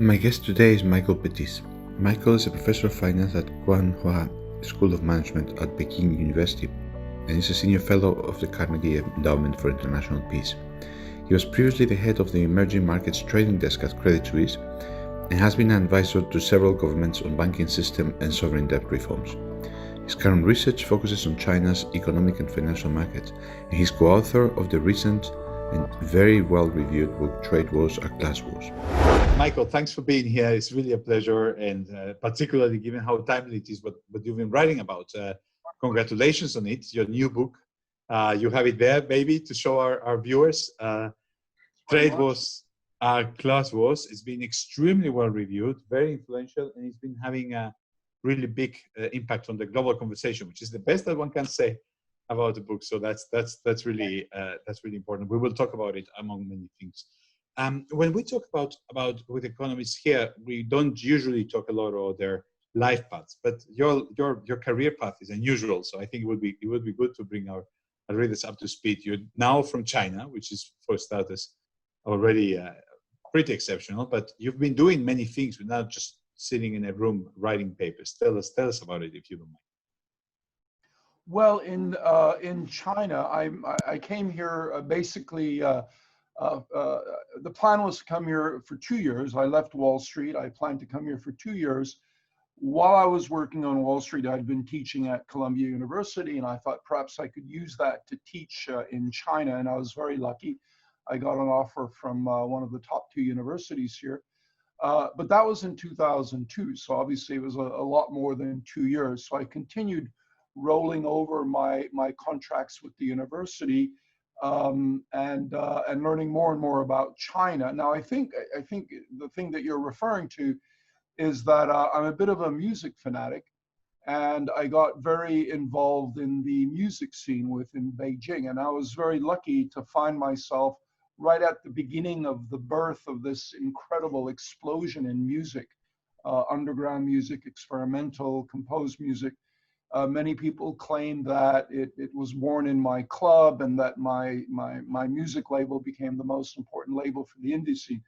My guest today is Michael Pettis. Michael is a professor of finance at Gguanghua School of Management at Peking University and is a senior fellow of the Carnegie Endowment for International Peace. He was previously the head of the emerging markets trading desk at Credit Suisse and has been an advisor to several governments on banking system and sovereign debt reforms. His current research focuses on China's economic and financial markets, and he's co-author of the recent and very well-reviewed book Trade Wars Are Class Wars. Michael, thanks for being here. It's really a pleasure, and particularly given how timely it is what you've been writing about. Congratulations on it, your new book. You have it there, maybe, to show our viewers. Trade Wars Are Class Wars. It's been extremely well reviewed, very influential, and it's been having a really big impact on the global conversation, which is the best that one can say about the book. So that's really important. We will talk about it among many things. When we talk about with economists here, we don't usually talk a lot about their life paths, but your career path is unusual. So I think it would be good to bring our readers up to speed. You're now from China, which is for starters already pretty exceptional, but you've been doing many things. We're not just sitting in a room writing papers. Tell us about it, if you don't mind. Well, in China, I came here basically. The plan was to come here for 2 years. I left Wall Street. I planned to come here for 2 years. While I was working on Wall Street, I'd been teaching at Columbia University, and I thought perhaps I could use that to teach in China. And I was very lucky. I got an offer from one of the top 2 universities here. But that was in 2002. So obviously it was a lot more than 2 years. So I continued rolling over my contracts with the university and learning more and more about China. Now, I think the thing that you're referring to is that I'm a bit of a music fanatic, and I got very involved in the music scene within Beijing. And I was very lucky to find myself right at the beginning of the birth of this incredible explosion in music, underground music, experimental, composed music. Many people claim that it was born in my club and that my music label became the most important label for the indie scene.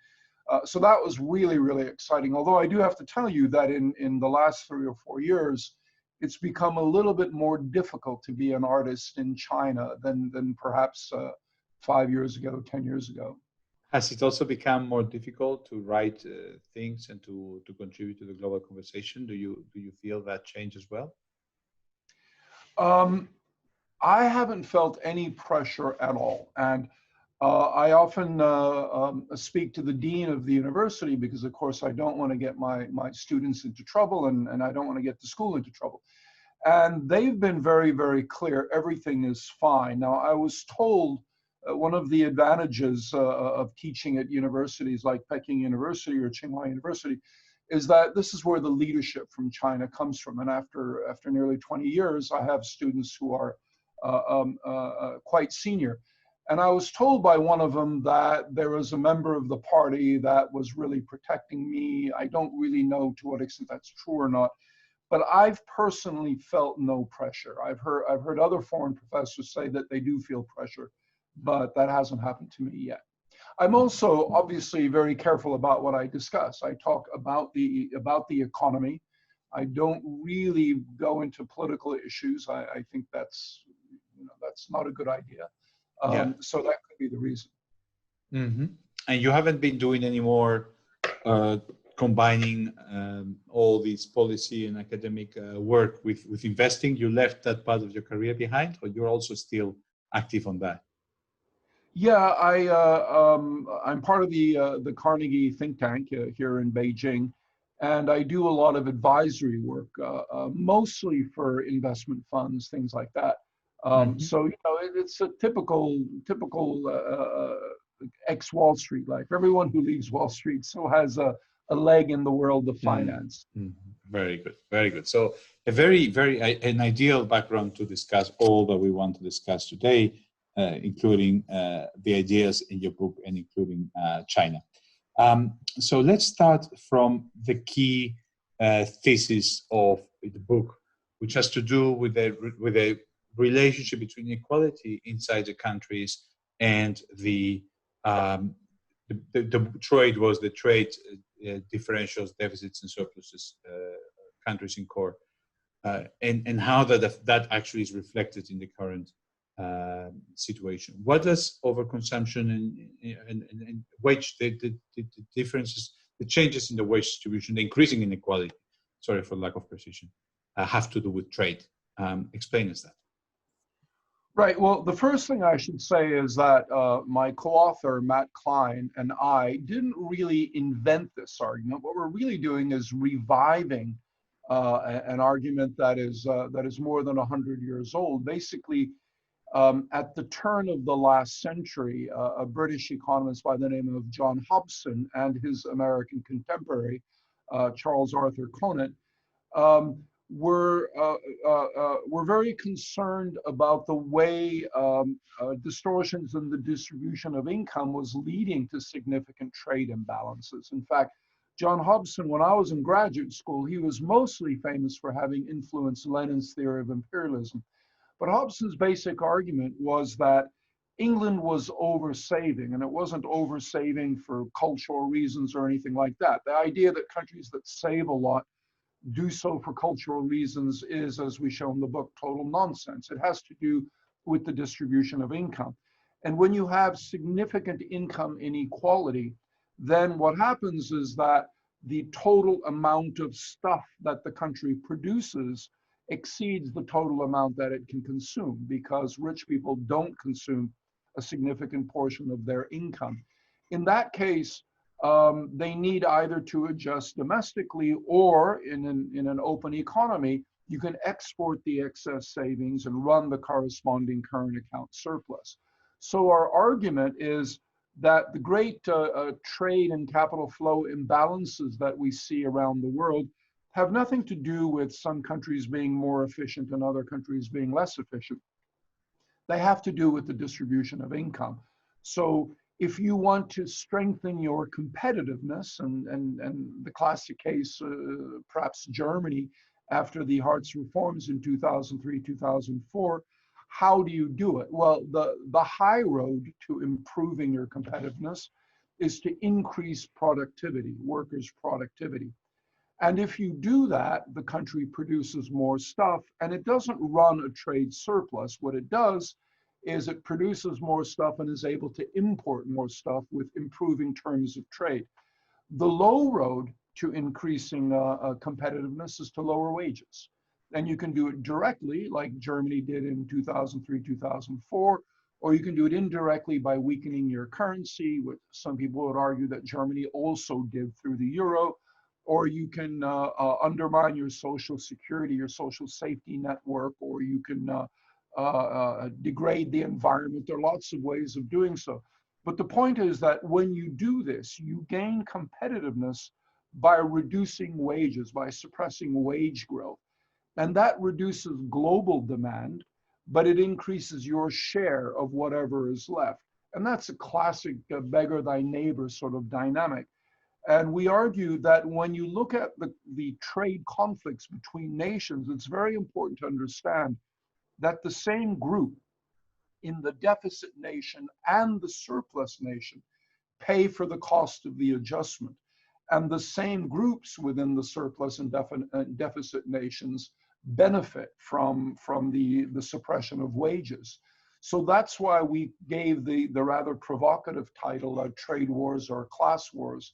So that was really, really exciting. Although I do have to tell you that in the last 3 or 4 years, it's become a little bit more difficult to be an artist in China than perhaps 5 years ago, 10 years ago. Has it also become more difficult to write things and to contribute to the global conversation? Do you feel that change as well? I haven't felt any pressure at all. And I often speak to the dean of the university because, of course, I don't want to get my students into trouble and I don't want to get the school into trouble. And they've been very, very clear. Everything is fine. Now, I was told one of the advantages of teaching at universities like Peking University or Tsinghua University is that this is where the leadership from China comes from. And after nearly 20 years, I have students who are quite senior. And I was told by one of them that there was a member of the party that was really protecting me. I don't really know to what extent that's true or not, but I've personally felt no pressure. I've heard other foreign professors say that they do feel pressure, but that hasn't happened to me yet. I'm also obviously very careful about what I discuss. I talk about the economy. I don't really go into political issues. I think that's not a good idea. So that could be the reason. Mm-hmm. And you haven't been doing any more combining all this policy and academic work with investing. You left that part of your career behind, or you're also still active on that? Yeah, I'm part of the Carnegie think tank here in Beijing, and I do a lot of advisory work, mostly for investment funds, things like that. So it's a typical ex-Wall Street life. Everyone who leaves Wall Street so has a leg in the world of finance. Very good, very good. So an ideal background to discuss all that we want to discuss today. Including the ideas in your book and including China. So let's start from the key thesis of the book, which has to do with the relationship between equality inside the countries and the the trade was the trade differentials, deficits, and surpluses, countries in core, and how that actually is reflected in the current situation. What does overconsumption and wage, the differences, the changes in the wage distribution, the increasing inequality, sorry for lack of precision, have to do with trade? Explain us that. Right. Well, the first thing I should say is that my co-author, Matt Klein, and I didn't really invent this argument. What we're really doing is reviving an argument that is more than 100 years old. Basically, at the turn of the last century, a British economist by the name of John Hobson and his American contemporary, Charles Arthur Conant, were very concerned about the way distortions in the distribution of income was leading to significant trade imbalances. In fact, John Hobson, when I was in graduate school, he was mostly famous for having influenced Lenin's theory of imperialism. But Hobson's basic argument was that England was oversaving, and it wasn't oversaving for cultural reasons or anything like that. The idea that countries that save a lot do so for cultural reasons is, as we show in the book, total nonsense. It has to do with the distribution of income. And when you have significant income inequality, then what happens is that the total amount of stuff that the country produces exceeds the total amount that it can consume, because rich people don't consume a significant portion of their income. In that case, they need either to adjust domestically, or in an open economy, you can export the excess savings and run the corresponding current account surplus. So our argument is that the great trade and capital flow imbalances that we see around the world have nothing to do with some countries being more efficient and other countries being less efficient. They have to do with the distribution of income. So if you want to strengthen your competitiveness, and the classic case, perhaps Germany, after the Hartz reforms in 2003, 2004, how do you do it? Well, the high road to improving your competitiveness is to increase productivity, workers' productivity. And if you do that, the country produces more stuff, and it doesn't run a trade surplus. What it does is it produces more stuff and is able to import more stuff with improving terms of trade. The low road to increasing competitiveness is to lower wages. And you can do it directly, like Germany did in 2003, 2004, or you can do it indirectly by weakening your currency, which some people would argue that Germany also did through the euro. Or you can undermine your social security, your social safety network, or you can degrade the environment. There are lots of ways of doing so. But the point is that when you do this, you gain competitiveness by reducing wages, by suppressing wage growth. And that reduces global demand, but it increases your share of whatever is left. And that's a classic beggar thy neighbor sort of dynamic. And we argue that when you look at the trade conflicts between nations, it's very important to understand that the same group in the deficit nation and the surplus nation pay for the cost of the adjustment. And the same groups within the surplus and deficit nations benefit from the suppression of wages. So that's why we gave the rather provocative title of trade wars or class wars.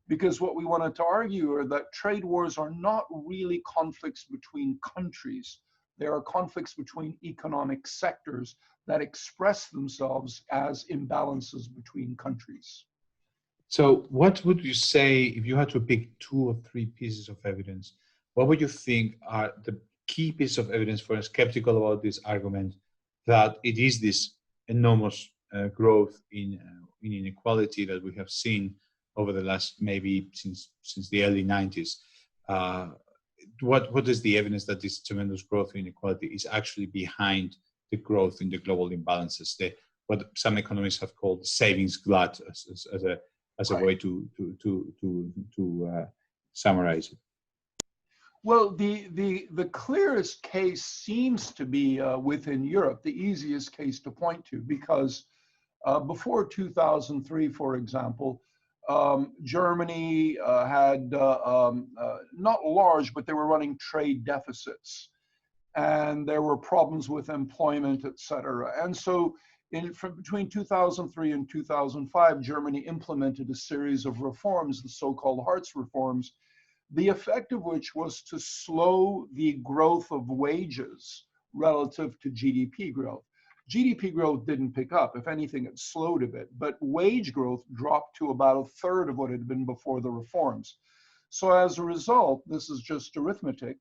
Because what we wanted to argue are that trade wars are not really conflicts between countries. They are conflicts between economic sectors that express themselves as imbalances between countries. So what would you say, if you had to pick 2 or 3 pieces of evidence, what would you think are the key pieces of evidence for a skeptical about this argument that it is this enormous growth in inequality that we have seen over the last, maybe since the early 90s? What is the evidence that this tremendous growth in inequality is actually behind the growth in the global imbalances? What some economists have called savings glut as a way to summarize it. Well, the clearest case seems to be within Europe, the easiest case to point to, because Before 2003, for example, Germany had not large, but they were running trade deficits, and there were problems with employment, et cetera. And so from between 2003 and 2005, Germany implemented a series of reforms, the so-called Hartz reforms, the effect of which was to slow the growth of wages relative to GDP growth. GDP growth didn't pick up. If anything, it slowed a bit, but wage growth dropped to about a third of what it had been before the reforms. So as a result, this is just arithmetic.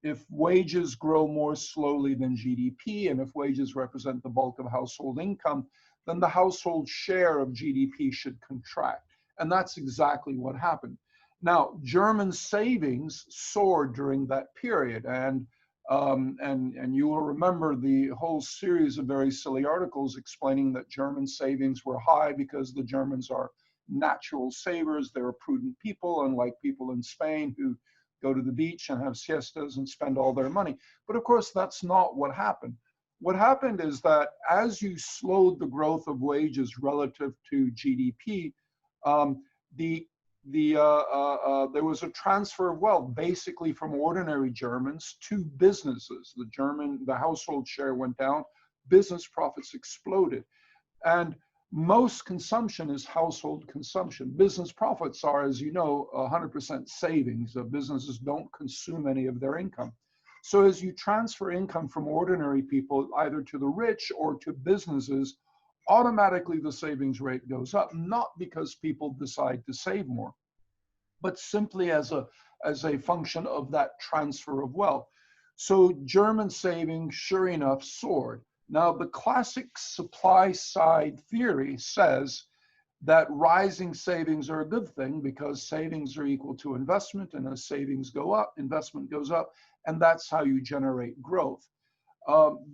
If wages grow more slowly than GDP, and if wages represent the bulk of household income, then the household share of GDP should contract. And that's exactly what happened. Now, German savings soared during that period, and you will remember the whole series of very silly articles explaining that German savings were high because the Germans are natural savers. They're prudent people, unlike people in Spain who go to the beach and have siestas and spend all their money. But of course, that's not what happened. What happened is that as you slowed the growth of wages relative to GDP, there was a transfer of wealth basically from ordinary Germans to businesses. The household share went down, business profits exploded. And most consumption is household consumption. Business profits are, as you know, 100% savings. Businesses don't consume any of their income. So as you transfer income from ordinary people either to the rich or to businesses, automatically the savings rate goes up, not because people decide to save more, but simply as a function of that transfer of wealth. So German savings, sure enough, soared. Now, the classic supply side theory says that rising savings are a good thing because savings are equal to investment, and as savings go up, investment goes up, and that's how you generate growth.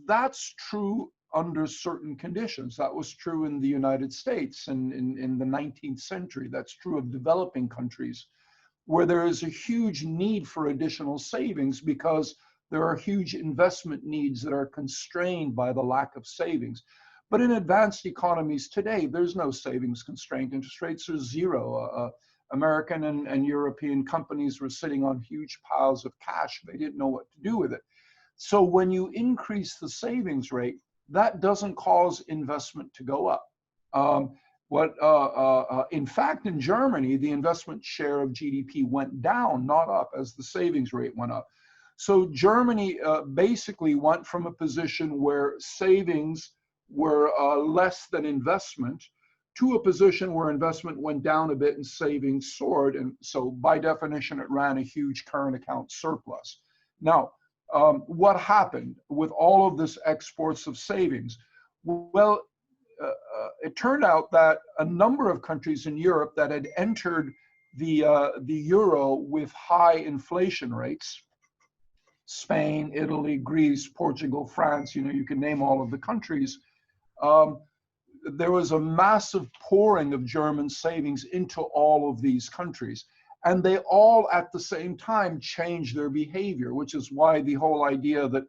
That's true under certain conditions. That was true in the United States in the 19th century. That's true of developing countries, where there is a huge need for additional savings because there are huge investment needs that are constrained by the lack of savings. But in advanced economies today, there's no savings constraint. Interest rates are zero. American and European companies were sitting on huge piles of cash. They didn't know what to do with it. So when you increase the savings rate, that doesn't cause investment to go up. In fact, in Germany, the investment share of GDP went down, not up, as the savings rate went up. So Germany basically went from a position where savings were less than investment to a position where investment went down a bit and savings soared. And so by definition, it ran a huge current account surplus. Now, what happened with all of this exports of savings? Well, it turned out that a number of countries in Europe that had entered the euro with high inflation rates, Spain, Italy, Greece, Portugal, France, you can name all of the countries, there was a massive pouring of German savings into all of these countries. And they all at the same time changed their behavior, which is why the whole idea that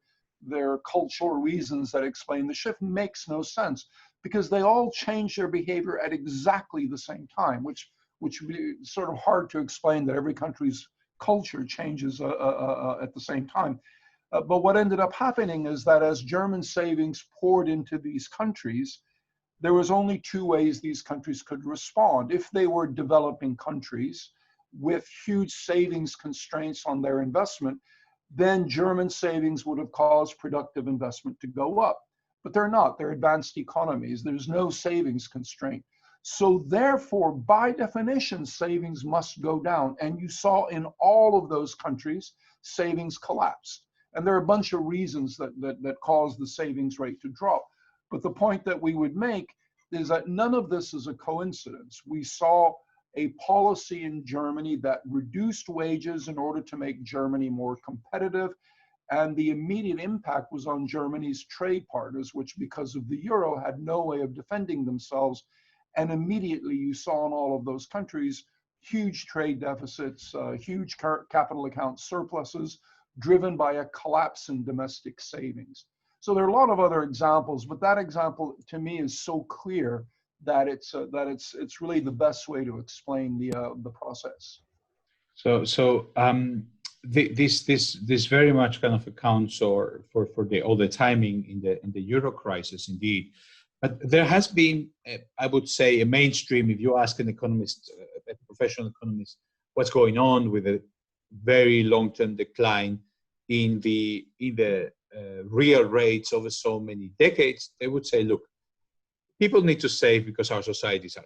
there are cultural reasons that explain the shift makes no sense, because they all changed their behavior at exactly the same time, which would be sort of hard to explain that every country's culture changes at the same time. But what ended up happening is that as German savings poured into these countries, there was only two ways these countries could respond. If they were developing countries with huge savings constraints on their investment, then German savings would have caused productive investment to go up. But they're not. They're advanced economies. There's no savings constraint. So therefore, by definition, savings must go down. And you saw in all of those countries, savings collapsed. And there are a bunch of reasons that caused the savings rate to drop. But the point that we would make is that none of this is a coincidence. We saw a policy in Germany that reduced wages in order to make Germany more competitive. And the immediate impact was on Germany's trade partners, which because of the euro had no way of defending themselves. And immediately you saw in all of those countries, huge trade deficits, huge capital account surpluses, driven by a collapse in domestic savings. So there are a lot of other examples, but that example to me is so clear that it's really the best way to explain the process. This very much kind of accounts for all the timing in the euro crisis, indeed. But there has been, I would say, a mainstream. If you ask an economist, a professional economist, what's going on with a very long-term decline in the real rates over so many decades, they would say, look, people need to save because our societies are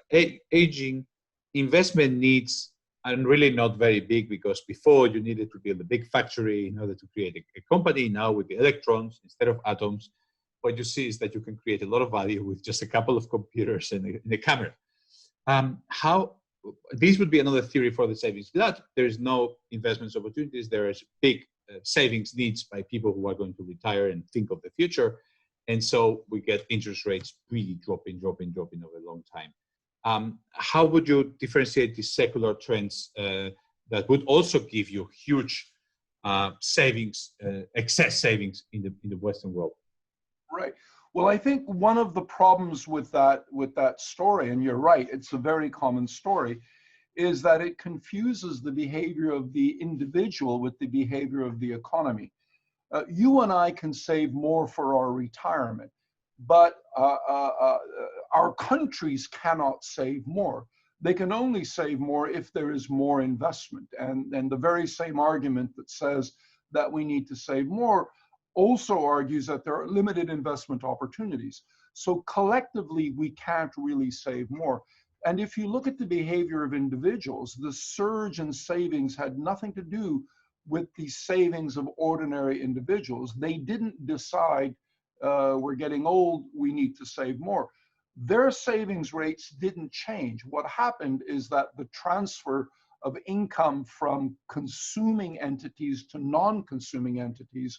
aging. Investment needs are really not very big, because before you needed to build a big factory in order to create a company. Now with the electrons instead of atoms, what you see is that you can create a lot of value with just a couple of computers and a camera. How this would be another theory for the savings. That there is no investments opportunities. There is big savings needs by people who are going to retire and think of the future. And so we get interest rates really dropping over a long time. How would you differentiate these secular trends that would also give you huge savings, excess savings in the Western world? Right. Well, I think one of the problems with that story, and you're right, it's a very common story, is that it confuses the behavior of the individual with the behavior of the economy. You and I can save more for our retirement, but our countries cannot save more. They can only save more if there is more investment. And the very same argument that says that we need to save more also argues that there are limited investment opportunities. So collectively, we can't really save more. And if you look at the behavior of individuals, the surge in savings had nothing to do with the savings of ordinary individuals. They didn't decide, we're getting old, we need to save more. Their savings rates didn't change. What happened is that the transfer of income from consuming entities to non-consuming entities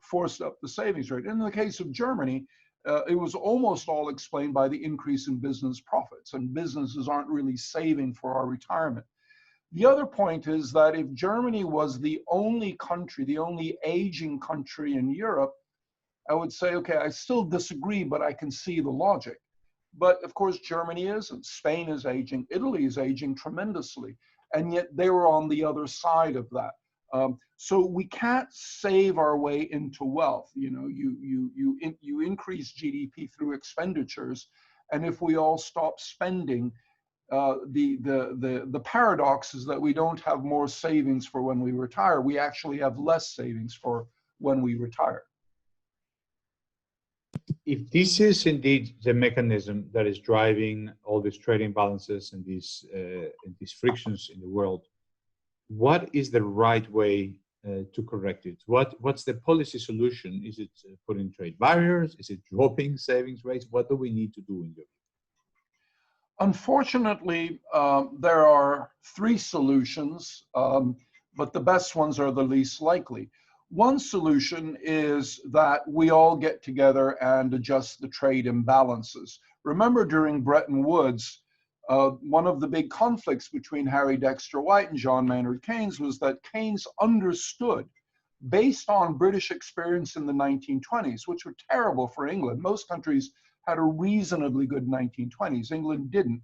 forced up the savings rate. In the case of Germany, it was almost all explained by the increase in business profits, and businesses aren't really saving for our retirement. The other point is that if Germany was the only country, the only aging country in Europe, I would say, okay, I still disagree, but I can see the logic. But of course, Germany isn't. Spain is aging. Italy is aging tremendously. And yet they were on the other side of that. So we can't save our way into wealth. You know, you increase GDP through expenditures, and if we all stop spending, the paradox is that we don't have more savings for when we retire. We actually have less savings for when we retire. If this is indeed the mechanism that is driving all these trade imbalances and these frictions in the world, what is the right way to correct it? What's the policy solution? Is it putting trade barriers? Is it dropping savings rates? What do we need to do in your view? Unfortunately, there are three solutions, but the best ones are the least likely. One solution is that we all get together and adjust the trade imbalances. Remember, during Bretton Woods, one of the big conflicts between Harry Dexter White and John Maynard Keynes was that Keynes understood, based on British experience in the 1920s, which were terrible for England. Most countries had a reasonably good 1920s. England didn't.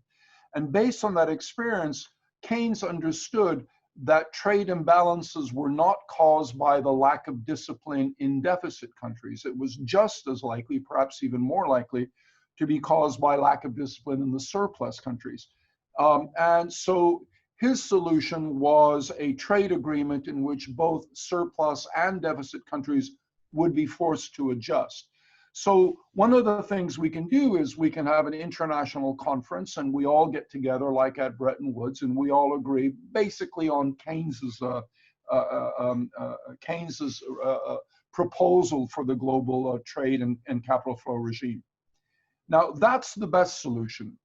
And based on that experience, Keynes understood that trade imbalances were not caused by the lack of discipline in deficit countries. It was just as likely, perhaps even more likely, to be caused by lack of discipline in the surplus countries. And so his solution was a trade agreement in which both surplus and deficit countries would be forced to adjust. So one of the things we can do is we can have an international conference and we all get together like at Bretton Woods and we all agree basically on Keynes's proposal for the global trade and capital flow regime. Now that's the best solution.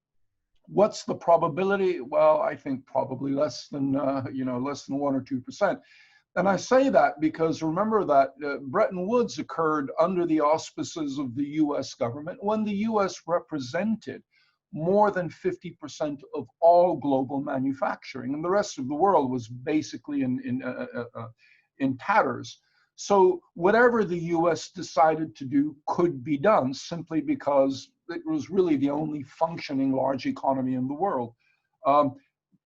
What's the probability? Well, I think probably less than 1 or 2%. And I say that because remember that Bretton Woods occurred under the auspices of the US government when the US represented more than 50% of all global manufacturing, and the rest of the world was basically in tatters. So whatever the US decided to do could be done simply because it was really the only functioning large economy in the world.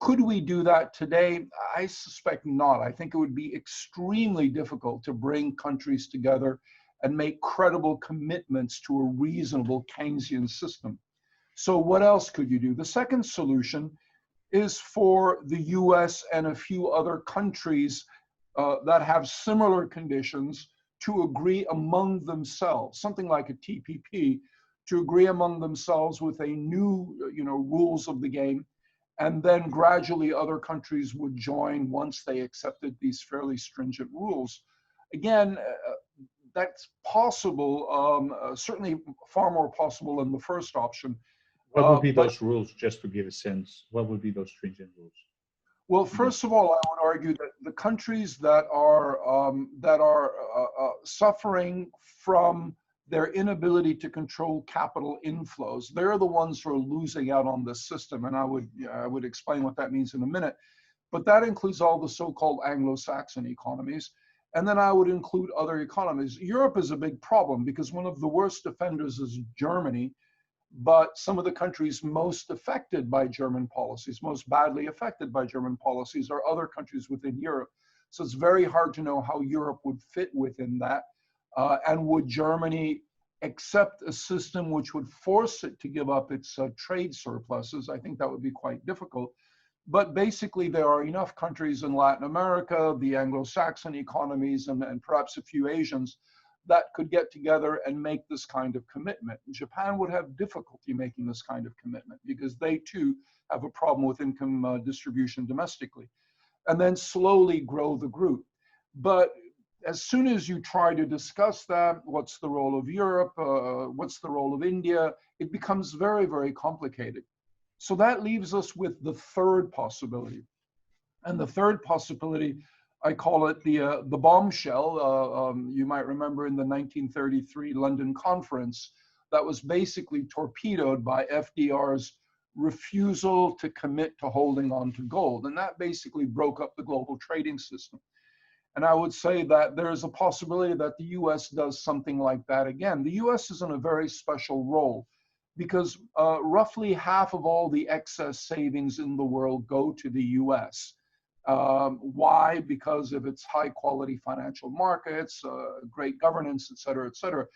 Could we do that today? I suspect not. I think it would be extremely difficult to bring countries together and make credible commitments to a reasonable Keynesian system. So what else could you do? The second solution is for the US and a few other countries that have similar conditions to agree among themselves, something like a TPP, to agree among themselves with a new, rules of the game, and then gradually other countries would join once they accepted these fairly stringent rules. Again, that's possible, certainly far more possible than the first option. What would be those rules, just to give a sense? What would be those stringent rules? Well, first of all, I would argue that the countries that are suffering from their inability to control capital inflows, they're the ones who are losing out on this system, and I would explain what that means in a minute. But that includes all the so-called Anglo-Saxon economies, and then I would include other economies. Europe is a big problem because one of the worst offenders is Germany. But some of the countries most affected by German policies, most badly affected by German policies, are other countries within Europe. So it's very hard to know how Europe would fit within that. And would Germany accept a system which would force it to give up its trade surpluses? I think that would be quite difficult. But basically, there are enough countries in Latin America, the Anglo-Saxon economies, and perhaps a few Asians that could get together and make this kind of commitment. Japan would have difficulty making this kind of commitment because they too have a problem with income distribution domestically, and then slowly grow the group. But as soon as you try to discuss that, what's the role of Europe, what's the role of India, it becomes very, very complicated. So that leaves us with the third possibility. And the third possibility, I call it the bombshell. You might remember in the 1933 London conference, that was basically torpedoed by FDR's refusal to commit to holding on to gold. And that basically broke up the global trading system. And I would say that there is a possibility that the US does something like that again. The US is in a very special role because roughly half of all the excess savings in the world go to the US. Why? Because of its high quality financial markets, great governance, et cetera, et cetera.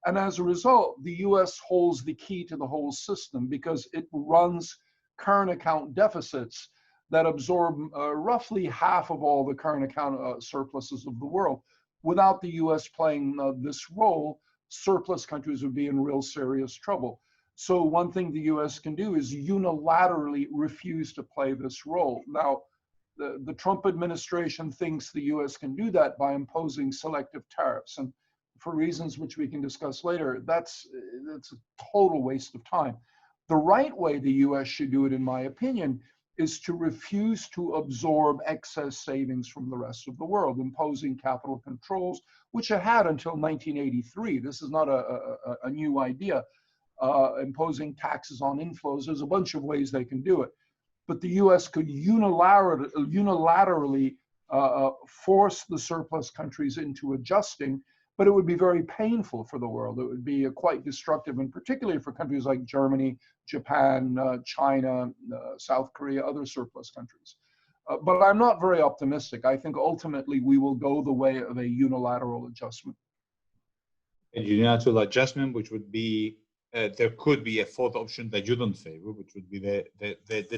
And as a result, the US holds the key to the whole system because it runs current account deficits that absorb roughly half of all the current account surpluses of the world. Without the US playing this role, surplus countries would be in real serious trouble. So one thing the US can do is unilaterally refuse to play this role. Now, the Trump administration thinks the US can do that by imposing selective tariffs. And for reasons which we can discuss later, that's a total waste of time. The right way the US should do it, in my opinion, is to refuse to absorb excess savings from the rest of the world, imposing capital controls, which it had until 1983. This is not a new idea. Imposing taxes on inflows, there's a bunch of ways they can do it. But the US could unilaterally force the surplus countries into adjusting, but it would be very painful for the world. It would be quite destructive, and particularly for countries like Germany, Japan, China, South Korea, other surplus countries. But I'm not very optimistic. I think ultimately we will go the way of a unilateral adjustment. A unilateral adjustment, which would be there could be a fourth option that you don't favor, which would be the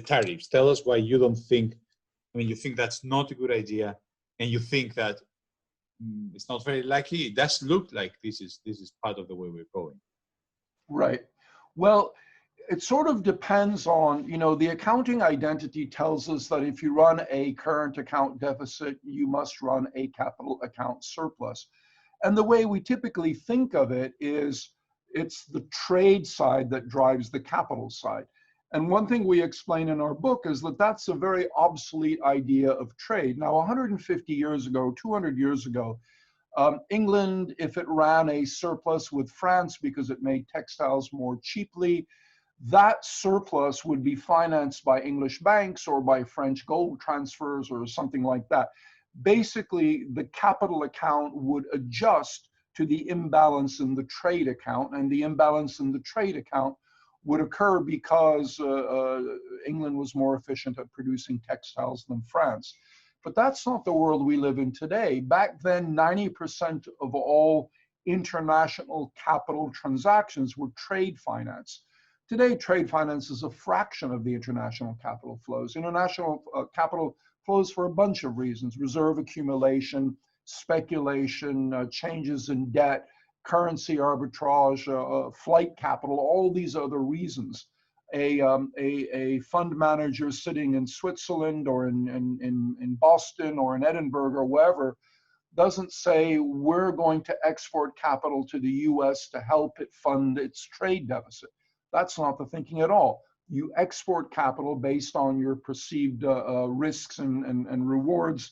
tariffs. Tell us why you don't think, you think that's not a good idea, and you think that it's not very likely. It does look like this is part of the way we're going. Right. Well, it sort of depends on, the accounting identity tells us that if you run a current account deficit, you must run a capital account surplus. And the way we typically think of it is it's the trade side that drives the capital side. And one thing we explain in our book is that that's a very obsolete idea of trade. Now, 150 years ago, 200 years ago, England, if it ran a surplus with France because it made textiles more cheaply, that surplus would be financed by English banks or by French gold transfers or something like that. basically the capital account would adjust to the imbalance in the trade account, and the imbalance in the trade account would occur because England was more efficient at producing textiles than France. But that's not the world we live in today. Back then, 90% of all international capital transactions were trade finance. Today, trade finance is a fraction of the international capital flows. International capital flows for a bunch of reasons: reserve accumulation, speculation, changes in debt, currency arbitrage, flight capital, all these other reasons. A fund manager sitting in Switzerland or in Boston or in Edinburgh or wherever doesn't say, we're going to export capital to the US to help it fund its trade deficit. That's not the thinking at all. You export capital based on your perceived risks and rewards,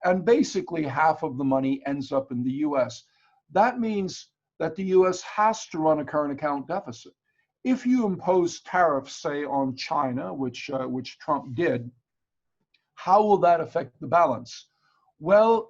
and basically half of the money ends up in the US. That means that the US has to run a current account deficit. If you impose tariffs, say, on China, which Trump did, how will that affect the balance? Well,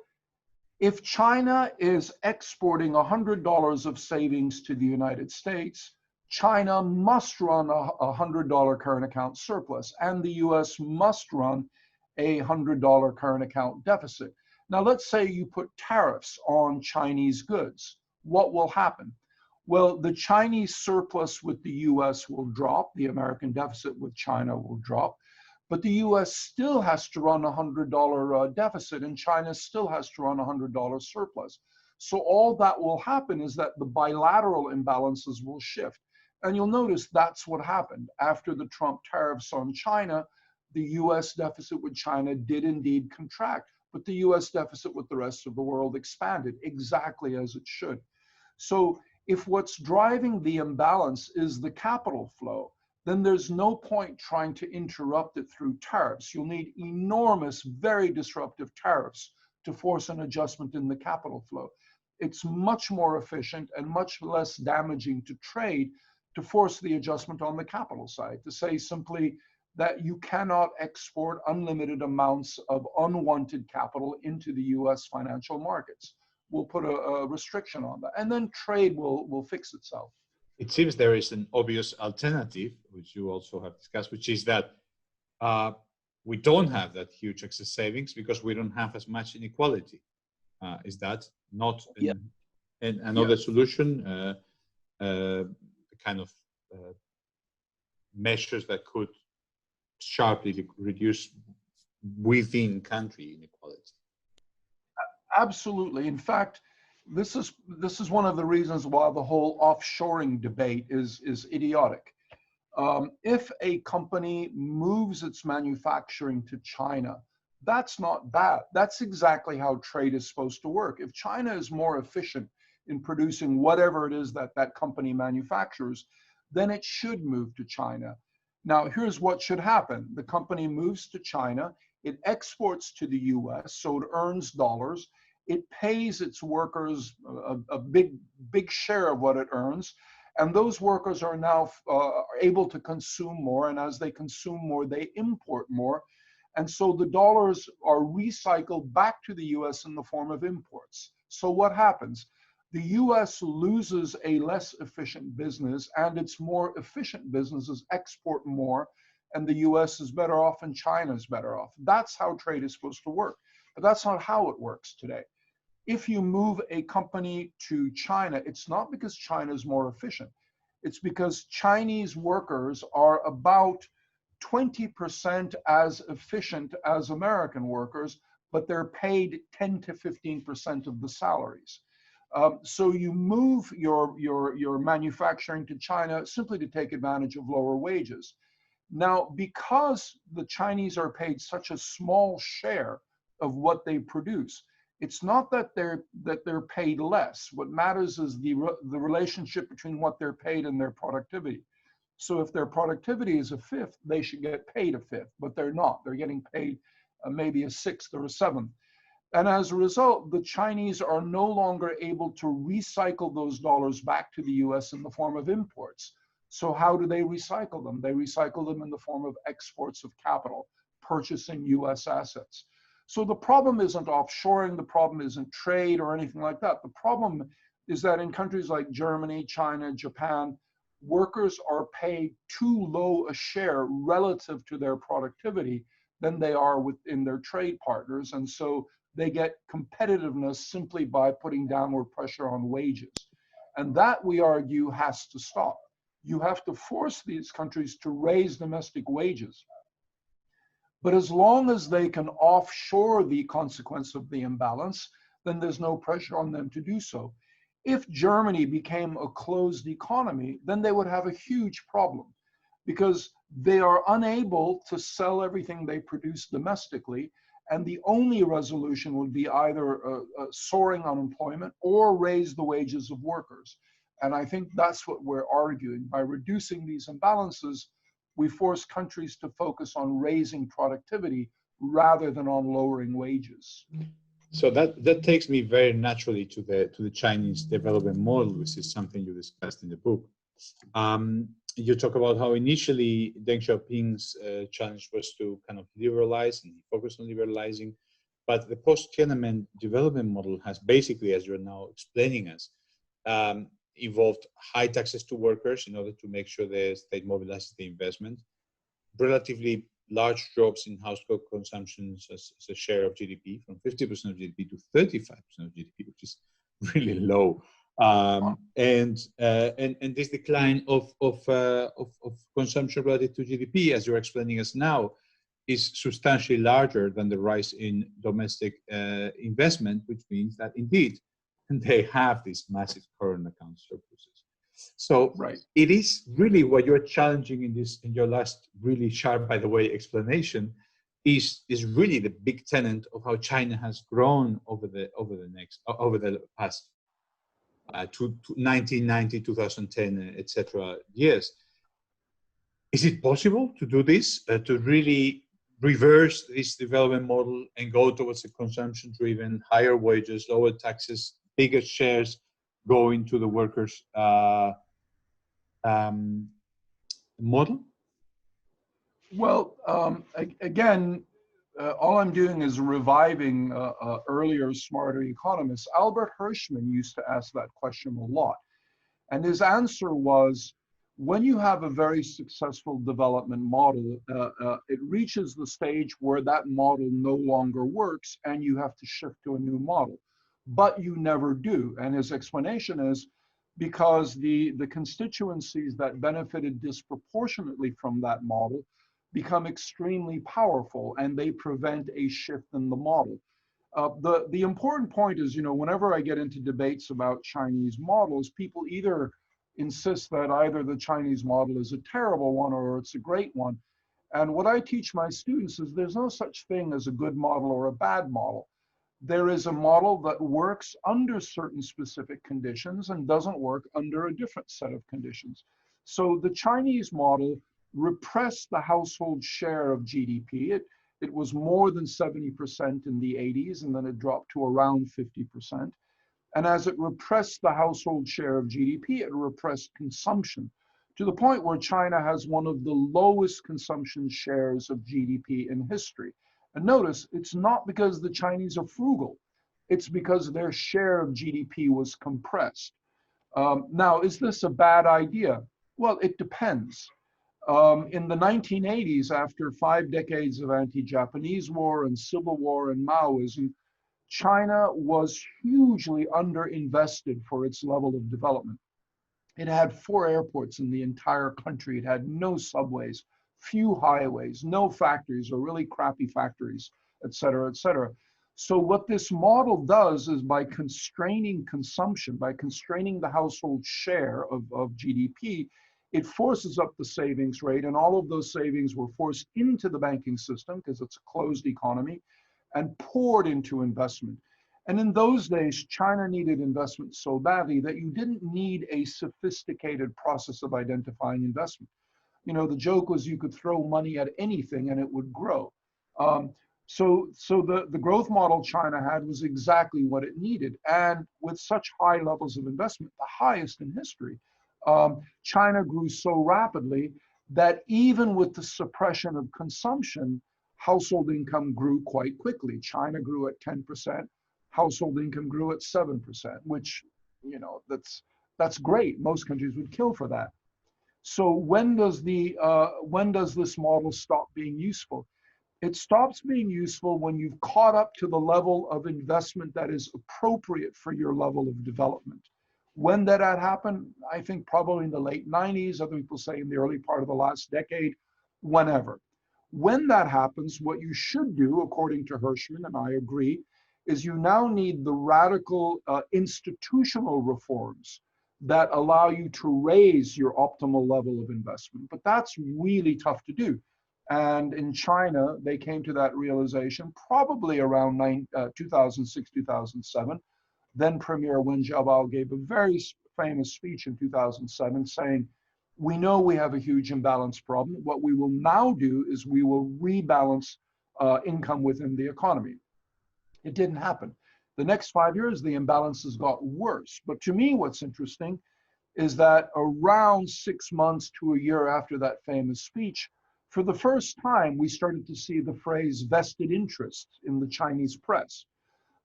if China is exporting $100 of savings to the United States, China must run a $100 current account surplus, and the US must run a $100 current account deficit. Now, let's say you put tariffs on Chinese goods. What will happen? Well, the Chinese surplus with the US will drop, the American deficit with China will drop, but the US still has to run a $100 deficit, and China still has to run a $100 surplus. So all that will happen is that the bilateral imbalances will shift. And you'll notice that's what happened. After the Trump tariffs on China, the US deficit with China did indeed contract, but the US deficit with the rest of the world expanded, exactly as it should. So if what's driving the imbalance is the capital flow, then there's no point trying to interrupt it through tariffs. You'll need enormous, very disruptive tariffs to force an adjustment in the capital flow. It's much more efficient and much less damaging to trade to force the adjustment on the capital side, to say simply that you cannot export unlimited amounts of unwanted capital into the US financial markets. We'll put a restriction on that, and then trade will fix itself. It seems there is an obvious alternative, which you also have discussed, which is that we don't have that huge excess savings because we don't have as much inequality. Is that not another solution? Kind of measures that could sharply reduce within country inequality. Absolutely. In fact, this is one of the reasons why the whole offshoring debate is idiotic. If a company moves its manufacturing to China, that's not bad. That's exactly how trade is supposed to work. If China is more efficient in producing whatever it is that that company manufactures, then it should move to China. Now, here's what should happen. The company moves to China, it exports to the US, so it earns dollars, it pays its workers a big share of what it earns, and those workers are now able to consume more, and as they consume more, they import more, and so the dollars are recycled back to the US in the form of imports. So what happens? The US loses a less efficient business, and its more efficient businesses export more, and the US is better off and China is better off. That's how trade is supposed to work, but that's not how it works today. If you move a company to China, it's not because China is more efficient. It's because Chinese workers are about 20% as efficient as American workers, but they're paid 10 to 15% of the salaries. So you move your manufacturing to China simply to take advantage of lower wages. Now, because the Chinese are paid such a small share of what they produce, it's not that they're paid less. What matters is the relationship between what they're paid and their productivity. So if their productivity is a fifth, they should get paid a fifth, but they're not. They're getting paid maybe a sixth or a seventh. And as a result, the Chinese are no longer able to recycle those dollars back to the US in the form of imports. So how do they recycle them? They recycle them in the form of exports of capital, purchasing US assets. So the problem isn't offshoring, the problem isn't trade or anything like that. The problem is that in countries like Germany, China, Japan, workers are paid too low a share relative to their productivity than they are within their trade partners. And so they get competitiveness simply by putting downward pressure on wages. And that, we argue, has to stop. You have to force these countries to raise domestic wages. But as long as they can offshore the consequence of the imbalance, then there's no pressure on them to do so. If Germany became a closed economy, then they would have a huge problem because they are unable to sell everything they produce domestically. And the only resolution would be either soaring unemployment or raise the wages of workers. And I think that's what we're arguing. By reducing these imbalances, we force countries to focus on raising productivity rather than on lowering wages. So that takes me very naturally to the Chinese development model, which is something you discussed in the book. You talk about how initially Deng Xiaoping's challenge was to kind of liberalize, and he focused on liberalizing, but the post-Tiananmen development model has basically, as you're now explaining us, involved high taxes to workers in order to make sure the state mobilizes the investment, relatively large drops in household consumption as a share of GDP, from 50% of GDP to 35% of GDP, which is really low. And this decline of consumption relative to GDP, as you're explaining us now, is substantially larger than the rise in domestic investment, which means that indeed they have these massive current account surpluses. So right. It is really what you're challenging in your last really sharp, by the way, explanation is really the big tenet of how China has grown over the past 1990, 2010, etc. years. Is it possible to do this, to really reverse this development model and go towards a consumption-driven, higher wages, lower taxes, bigger shares going to the workers' model? Well, again, all I'm doing is reviving earlier smarter economists. Albert Hirschman used to ask that question a lot. And his answer was, when you have a very successful development model, it reaches the stage where that model no longer works and you have to shift to a new model. But you never do. And his explanation is because the constituencies that benefited disproportionately from that model become extremely powerful and they prevent a shift in the model. The important point is, whenever I get into debates about Chinese models, people either insist that either the Chinese model is a terrible one or it's a great one. And what I teach my students is there's no such thing as a good model or a bad model. There is a model that works under certain specific conditions and doesn't work under a different set of conditions. So the Chinese model repressed the household share of GDP. It was more than 70% in the 80s, and then it dropped to around 50%. And as it repressed the household share of GDP, it repressed consumption to the point where China has one of the lowest consumption shares of GDP in history. And notice, it's not because the Chinese are frugal. It's because their share of GDP was compressed. Now, is this a bad idea? Well, it depends. In the 1980s, after 5 decades of anti-Japanese war and civil war and Maoism, China was hugely underinvested for its level of development. It had 4 airports in the entire country. It had no subways, few highways, no factories or really crappy factories, et cetera, et cetera. So what this model does is by constraining consumption, by constraining the household share of GDP, it forces up the savings rate, and all of those savings were forced into the banking system because it's a closed economy and poured into investment. And in those days, China needed investment so badly that you didn't need a sophisticated process of identifying investment. The joke was you could throw money at anything and it would grow. So the growth model China had was exactly what it needed. And with such high levels of investment, the highest in history, China grew so rapidly that even with the suppression of consumption, household income grew quite quickly. China grew at 10%, household income grew at 7%, which, you know, that's great. Most countries would kill for that. So when does this model stop being useful? It stops being useful when you've caught up to the level of investment that is appropriate for your level of development. When did that happen? I think probably in the late 90s, other people say in the early part of the last decade, whenever. When that happens, what you should do, according to Hirschman, and I agree, is you now need the radical institutional reforms that allow you to raise your optimal level of investment. But that's really tough to do. And in China, they came to that realization probably around 2006, 2007. Then Premier Wen Jiabao gave a very famous speech in 2007 saying, we know we have a huge imbalance problem. What we will now do is we will rebalance income within the economy. It didn't happen. The next 5 years, the imbalances got worse. But to me, what's interesting is that around 6 months to a year after that famous speech, for the first time, we started to see the phrase vested interests in the Chinese press.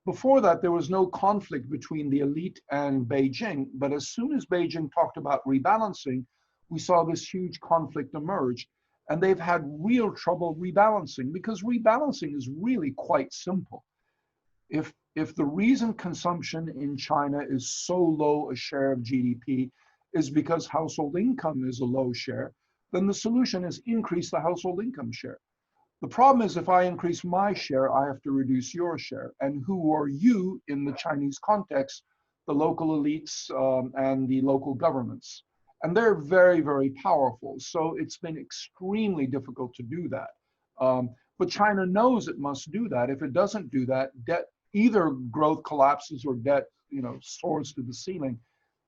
Before that, there was no conflict between the elite and Beijing, but as soon as Beijing talked about rebalancing, we saw this huge conflict emerge, and they've had real trouble rebalancing because rebalancing is really quite simple. If the reason consumption in China is so low a share of GDP is because household income is a low share, then the solution is increase the household income share. The problem is if I increase my share, I have to reduce your share. And who are you in the Chinese context? The local elites and the local governments. And they're very, very powerful. So it's been extremely difficult to do that. But China knows it must do that. If it doesn't do that, debt, either growth collapses or debt, you know, soars to the ceiling.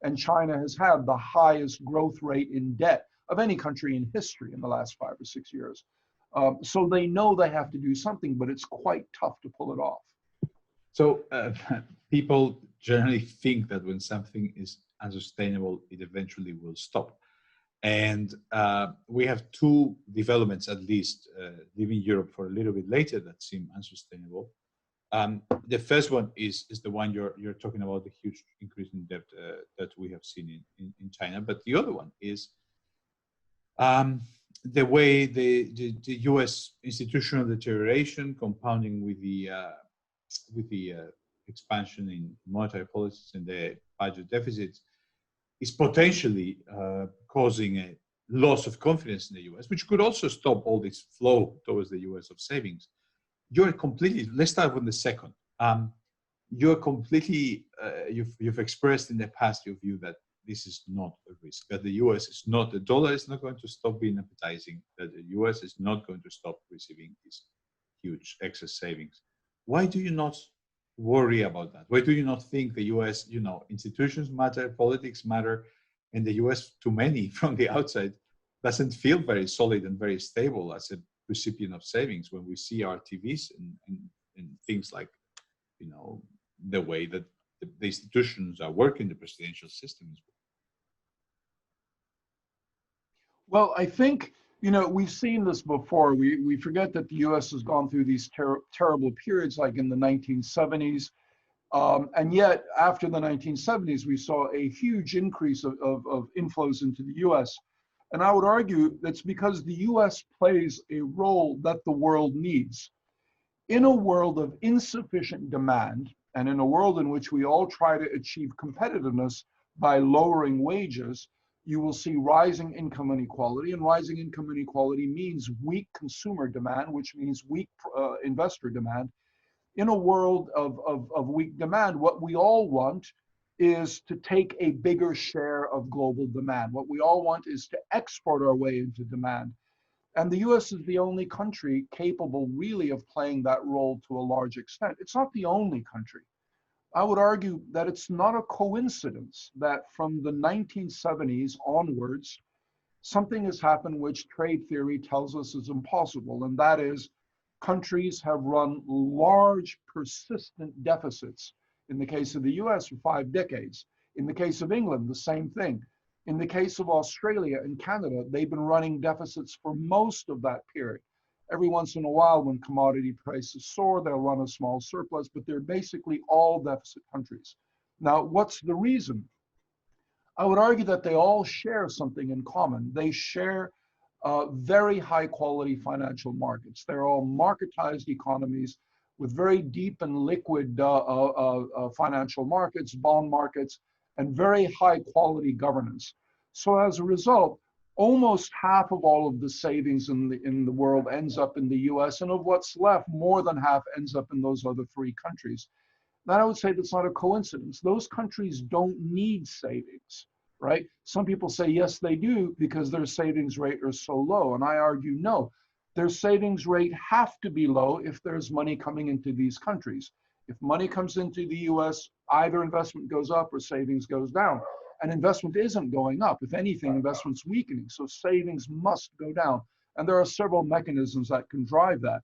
And China has had the highest growth rate in debt of any country in history in the last 5 or 6 years. So they know they have to do something, but it's quite tough to pull it off. So people generally think that when something is unsustainable, it eventually will stop. And we have two developments, at least, leaving Europe for a little bit later that seem unsustainable. The first one is the one you're talking about, the huge increase in debt that we have seen in China. But the other one is the way the U.S. institutional deterioration, compounding with the expansion in monetary policies and the budget deficits, is potentially causing a loss of confidence in the U.S., which could also stop all this flow towards the U.S. of savings. You're completely. Let's start with the second. You're completely. You've expressed in the past your view that this is not a risk, that the US is not, the dollar is not going to stop being appetizing, that the US is not going to stop receiving these huge excess savings. Why do you not worry about that? Why do you not think the US, you know, institutions matter, politics matter, and the US, to many from the outside, doesn't feel very solid and very stable as a recipient of savings when we see our TVs and things like, you know, the way that the institutions are working, the presidential system is working? Well, I think, you know, we've seen this before. We forget that the US has gone through these terrible periods like in the 1970s. And yet, after the 1970s, we saw a huge increase of inflows into the US. And I would argue that's because the US plays a role that the world needs. In a world of insufficient demand, and in a world in which we all try to achieve competitiveness by lowering wages, you will see rising income inequality, and rising income inequality means weak consumer demand, which means weak investor demand. In a world of weak demand, what we all want is to take a bigger share of global demand. What we all want is to export our way into demand. And the US is the only country capable really of playing that role to a large extent. It's not the only country. I would argue that it's not a coincidence that from the 1970s onwards, something has happened which trade theory tells us is impossible, and that is countries have run large persistent deficits. In the case of the US, for 5 decades. In the case of England, the same thing. In the case of Australia and Canada, they've been running deficits for most of that period. Every once in a while, when commodity prices soar, they'll run a small surplus, but they're basically all deficit countries. Now, what's the reason? I would argue that they all share something in common. They share very high quality financial markets. They're all marketized economies with very deep and liquid financial markets, bond markets, and very high quality governance. So as a result, almost half of all of the savings in the world ends up in the US, and of what's left, more than half ends up in those other three countries. Then I would say that's not a coincidence. Those countries don't need savings, right? Some people say, yes, they do because their savings rate is so low. And I argue, no, their savings rate have to be low if there's money coming into these countries. If money comes into the US, either investment goes up or savings goes down. And investment isn't going up. If anything, investment's weakening. So savings must go down. And there are several mechanisms that can drive that.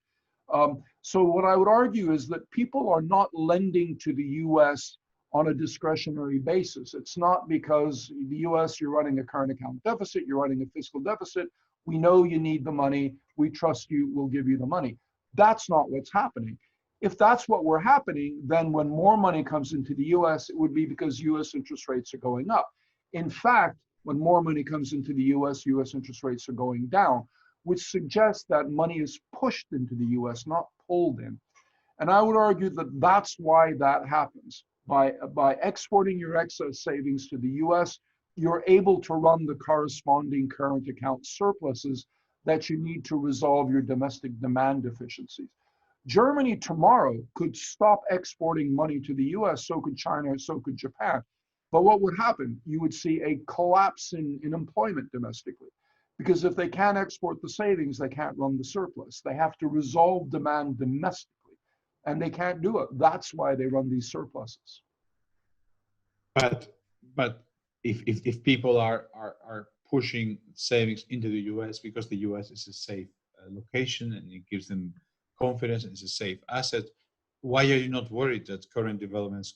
So what I would argue is that people are not lending to the US on a discretionary basis. It's not because the US, you're running a current account deficit, you're running a fiscal deficit. We know you need the money. We trust you, we'll give you the money. That's not what's happening. If that's what were happening, then when more money comes into the US, it would be because US interest rates are going up. In fact, when more money comes into the US interest rates are going down, which suggests that money is pushed into the US, not pulled in. And I would argue that that's why that happens. By exporting your excess savings to the US, you're able to run the corresponding current account surpluses that you need to resolve your domestic demand deficiencies. Germany tomorrow could stop exporting money to the US, so could China, so could Japan. But what would happen? You would see a collapse in employment domestically. Because if they can't export the savings, they can't run the surplus. They have to resolve demand domestically, and they can't do it. That's why they run these surpluses. But if people are pushing savings into the US because the US is a safe location and it gives them confidence and it's a safe asset, why are you not worried that current developments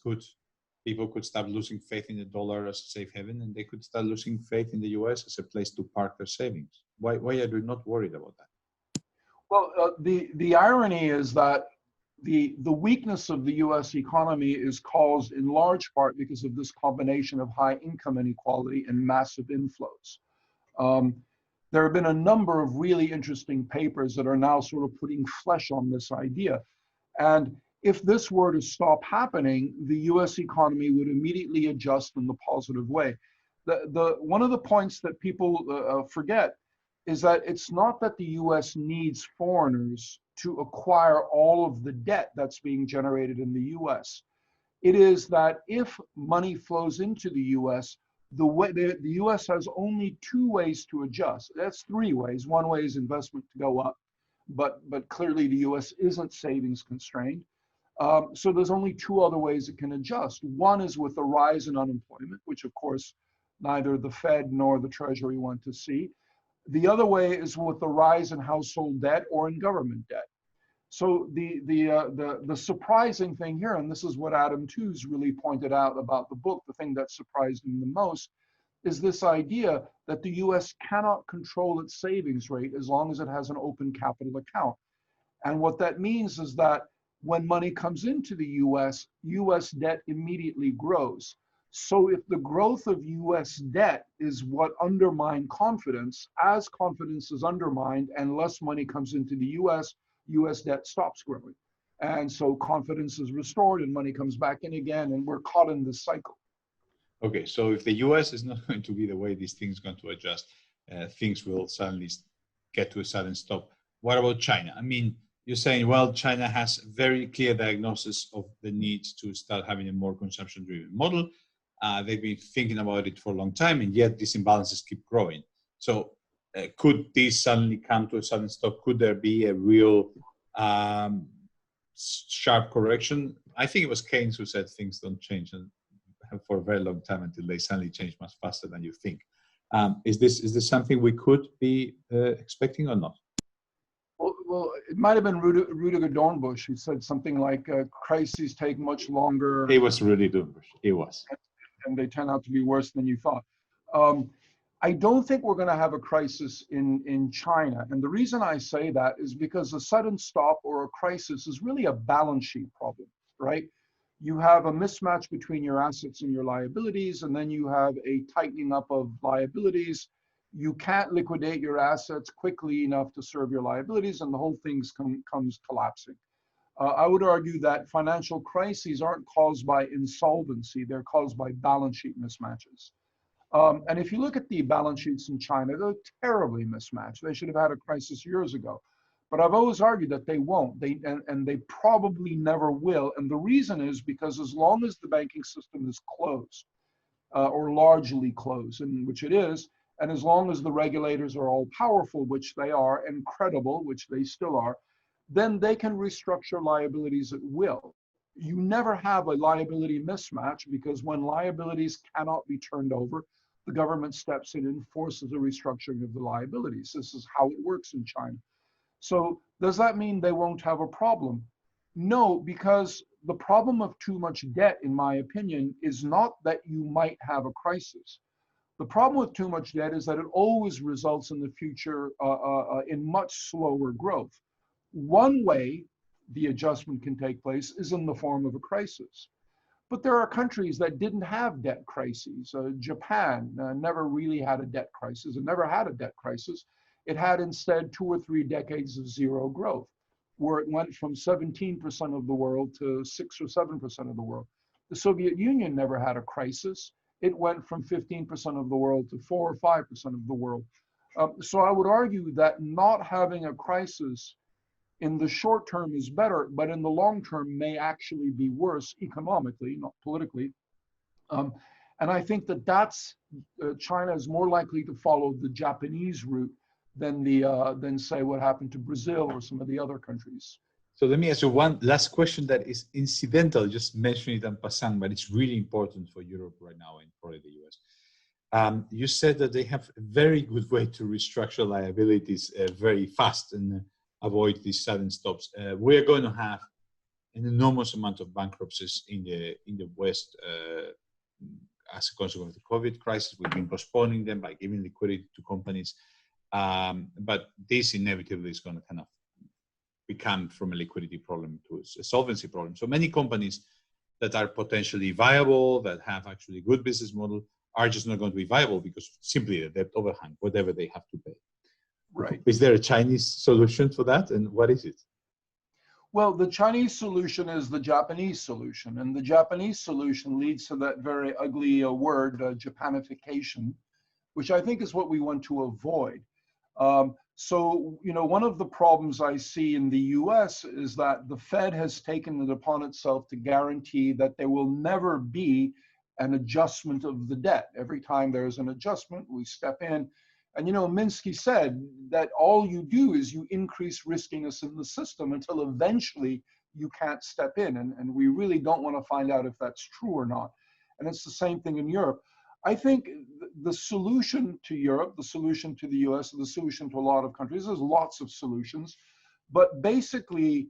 people could start losing faith in the dollar as a safe haven, and they could start losing faith in the US as a place to park their savings? Why are you not worried about that? Well, the irony is that the weakness of the US economy is caused in large part because of this combination of high income inequality and massive inflows. There have been a number of really interesting papers that are now sort of putting flesh on this idea. And if this were to stop happening, the US economy would immediately adjust in the positive way. One of the points that people forget is that it's not that the US needs foreigners to acquire all of the debt that's being generated in the US. It is that if money flows into the US, the US has only two ways to adjust. That's three ways. One way is investment to go up, but clearly the US isn't savings constrained. So there's only two other ways it can adjust. One is with a rise in unemployment, which of course neither the Fed nor the Treasury want to see. The other way is with the rise in household debt or in government debt. So the surprising thing here, and this is what Adam Tooze really pointed out about the book, the thing that surprised him the most, is this idea that the US cannot control its savings rate as long as it has an open capital account. And what that means is that when money comes into the US debt immediately grows. So if the growth of US debt is what undermined confidence, as confidence is undermined and less money comes into the US debt stops growing. And so confidence is restored and money comes back in again, and we're caught in this cycle. Okay, so if the US is not going to be the way these things are going to adjust, things will suddenly get to a sudden stop. What about China? I mean, you're saying, well, China has a very clear diagnosis of the need to start having a more consumption-driven model. They've been thinking about it for a long time, and yet these imbalances keep growing. So could this suddenly come to a sudden stop? Could there be a real sharp correction? I think it was Keynes who said things don't change for a very long time until they suddenly change much faster than you think. Is this something we could be expecting or not? Well, it might have been Rudiger Dornbusch who said something like crises take much longer. It was Rudiger Dornbusch. It was. And they turn out to be worse than you thought. I don't think we're going to have a crisis in China. And the reason I say that is because a sudden stop or a crisis is really a balance sheet problem, right? You have a mismatch between your assets and your liabilities, and then you have a tightening up of liabilities. You can't liquidate your assets quickly enough to serve your liabilities, and the whole thing comes collapsing. I would argue that financial crises aren't caused by insolvency, they're caused by balance sheet mismatches. And if you look at the balance sheets in China, they're terribly mismatched. They should have had a crisis years ago. But I've always argued that they won't, and they probably never will. And the reason is because as long as the banking system is closed, or largely closed, and which it is, and as long as the regulators are all powerful, which they are, and credible, which they still are, then they can restructure liabilities at will. You never have a liability mismatch because when liabilities cannot be turned over, the government steps in and forces a restructuring of the liabilities. This is how it works in China. So does that mean they won't have a problem? No, because the problem of too much debt, in my opinion, is not that you might have a crisis. The problem with too much debt is that it always results in the future in much slower growth. One way the adjustment can take place is in the form of a crisis. But there are countries that didn't have debt crises. Japan never really had a debt crisis. It never had a debt crisis. It had instead 2 or 3 decades of zero growth, where it went from 17% of the world to 6 or 7% of the world. The Soviet Union never had a crisis. It went from 15% of the world to 4 or 5% of the world. So I would argue that not having a crisis in the short term is better, but in the long term may actually be worse economically, not politically. And I think that China is more likely to follow the Japanese route than say what happened to Brazil or some of the other countries. So let me ask you one last question that is incidental, just mention it en passant, but it's really important for Europe right now and for the US. You said that they have a very good way to restructure liabilities very fast and avoid these sudden stops. We're going to have an enormous amount of bankruptcies in the West as a consequence of the COVID crisis. We've been postponing them by giving liquidity to companies, but this inevitably is going to kind of become from a liquidity problem to a solvency problem. So many companies that are potentially viable, that have actually good business model, are just not going to be viable because simply the debt overhang, whatever they have to pay. Right. Is there a Chinese solution for that, and what is it? Well, the Chinese solution is the Japanese solution, and the Japanese solution leads to that very ugly word, Japanification, which I think is what we want to avoid. So, one of the problems I see in the US is that the Fed has taken it upon itself to guarantee that there will never be an adjustment of the debt. Every time there's an adjustment, we step in. And Minsky said that all you do is you increase riskiness in the system until eventually you can't step in. And we really don't want to find out if that's true or not. And it's the same thing in Europe. I think the solution to Europe, the solution to the US, the solution to a lot of countries, there's lots of solutions. But basically,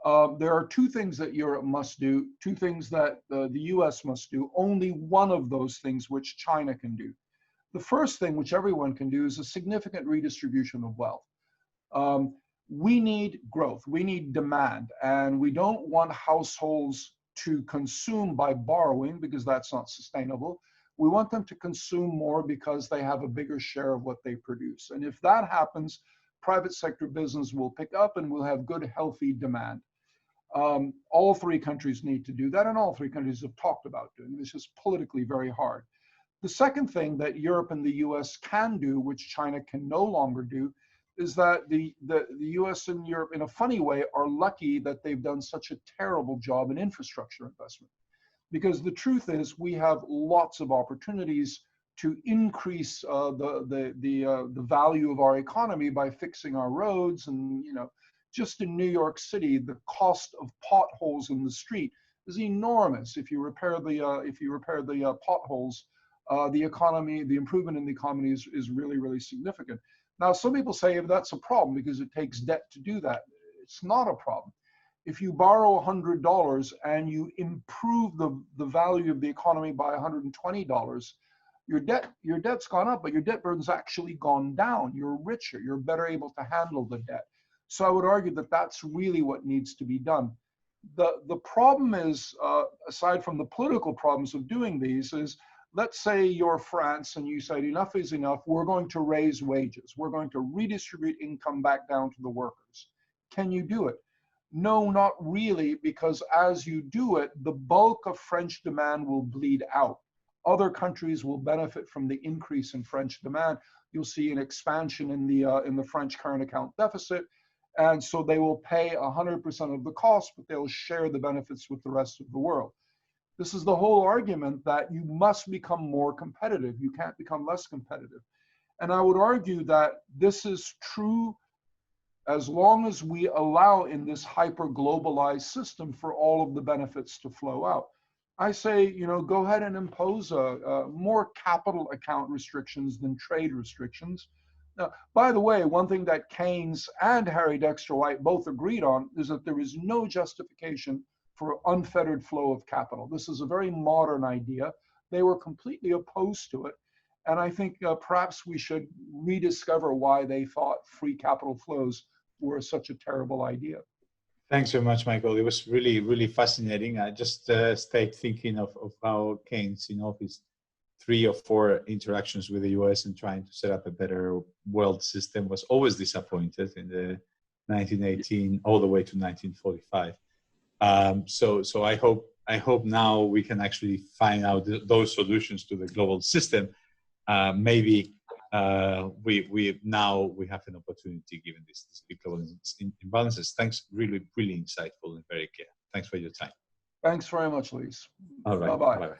there are 2 things that Europe must do, 2 things that the US must do, only one of those things which China can do. The first thing, which everyone can do, is a significant redistribution of wealth. We need growth, we need demand, and we don't want households to consume by borrowing because that's not sustainable. We want them to consume more because they have a bigger share of what they produce. And if that happens, private sector business will pick up and we'll have good, healthy demand. All 3 countries need to do that, and all 3 countries have talked about doing it. It's just politically very hard. The second thing that Europe and the US can do, which China can no longer do, is that the US and Europe, in a funny way, are lucky that they've done such a terrible job in infrastructure investment. Because the truth is, we have lots of opportunities to increase the value of our economy by fixing our roads. And just in New York City, the cost of potholes in the street is enormous. If you repair the potholes, the economy, the improvement in the economy is really, really significant. Now, some people say that's a problem because it takes debt to do that. It's not a problem. If you borrow $100 and you improve the value of the economy by $120, your debt's gone up, but your debt burden's actually gone down. You're richer. You're better able to handle the debt. So I would argue that that's really what needs to be done. The problem is, aside from the political problems of doing these, is let's say you're France and you say enough is enough. We're going to raise wages. We're going to redistribute income back down to the workers. Can you do it? No, not really, because as you do it, the bulk of French demand will bleed out. Other countries will benefit from the increase in French demand. You'll see an expansion in the French current account deficit, and so they will pay 100% of the cost, but they'll share the benefits with the rest of the world. This is the whole argument that you must become more competitive. You can't become less competitive. And I would argue that this is true as long as we allow in this hyper-globalized system for all of the benefits to flow out. I say, go ahead and impose more capital account restrictions than trade restrictions. Now, by the way, one thing that Keynes and Harry Dexter White both agreed on is that there is no justification for unfettered flow of capital. This is a very modern idea. They were completely opposed to it. And I think perhaps we should rediscover why they thought free capital flows were such a terrible idea. Thanks very much, Michael. It was really, really fascinating. I just stayed thinking of how Keynes, his 3 or 4 interactions with the US and trying to set up a better world system was always disappointed in the 1918 all the way to 1945. So I hope now we can actually find out those solutions to the global system. Maybe we have an opportunity given this big global imbalances. Thanks, really, really insightful and very clear. Thanks for your time. Thanks very much, Luis. All right. Bye-bye. Bye-bye.